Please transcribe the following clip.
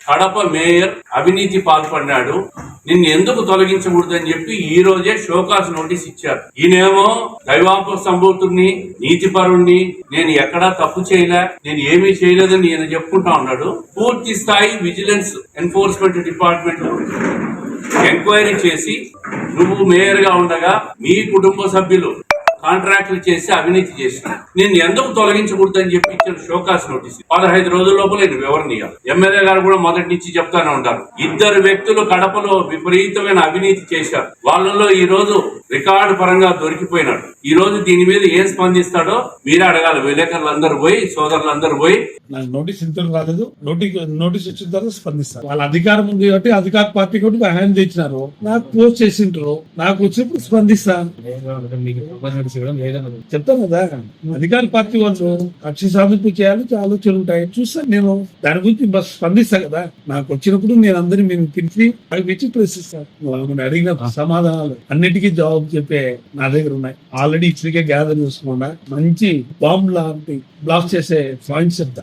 Kadapa mayor అవినీతి పాల్పడినాడు, నిన్ను ఎందుకు తొలగించకూడదని చెప్పి ఈ రోజే షోకాస్ నోటీస్ ఇచ్చారు. ఈయనేమో దైవాంప సంభూతుడిని, నీతిపరుణ్ణి, నేను ఎక్కడా తప్పు చేయలే, నేను ఏమీ చేయలేదని ఈయన చెప్పుకుంటా ఉన్నాడు. పూర్తి స్థాయి విజిలెన్స్ ఎన్ఫోర్స్మెంట్ డిపార్ట్మెంట్ ఎంక్వైరీ చేసి నువ్వు మేయర్ గా ఉండగా మీ కుటుంబ సభ్యులు కాంట్రాక్టులు చేసి అవినీతి చేసిన నేను ఎందుకు తొలగించకూడదని చెప్పి ఇచ్చిన షోకాస్ నోటీస్ 15 రోజుల లోపల వివరణ ఇవ్వాలి. ఎమ్మెల్యే గారు కూడా మొదటి నుంచి చెప్తానే ఉంటారు. 2 వ్యక్తులు కడపలో విపరీతమైన అవినీతి చేశారు. వాళ్ళలో ఈ రోజు రికార్డు పరంగా దొరికిపోయినాడు. ఈ రోజు దీని మీద ఏం స్పందిస్తాడో మీరే అడగాలి. విలేకరులందరూ పోయి, సోదరులందరూ పోయి, నాకు నోటీస్ ఇంతకు రాలేదు, నోటీస్ ఇచ్చిన తర్వాత స్పందిస్తారు. వాళ్ళ అధికారం ఉంది కాబట్టి అధికార పార్టీ కాబట్టి హ్యాండ్ తెచ్చినారు, నాకు పోస్ట్ చేసింటారు, నాకు వచ్చినప్పుడు స్పందిస్తాను. చెప్తాను కదా, అధికార పార్టీ వాళ్ళు కక్ష సాధింపు చేయాలి, ఆలోచనలు ఉంటాయి, చూస్తాను. నేను దాని గురించి బస్ స్పందిస్తాను కదా. నాకు వచ్చినప్పుడు నేను అందరినీ మేము పిలిచి ఇచ్చి ప్రశ్నిస్తాను. వాళ్ళు అడిగిన సమాధానాలు అన్నిటికీ జవాబు చెప్పే నా దగ్గర ఉన్నాయి. ఆల్రెడీ ఇచ్చరికే గ్యాదర్ చేసుకోకుండా మంచి బాంబ్ లాంటి బ్లాస్ట్ చేసే పాయింట్స్ చెప్తా.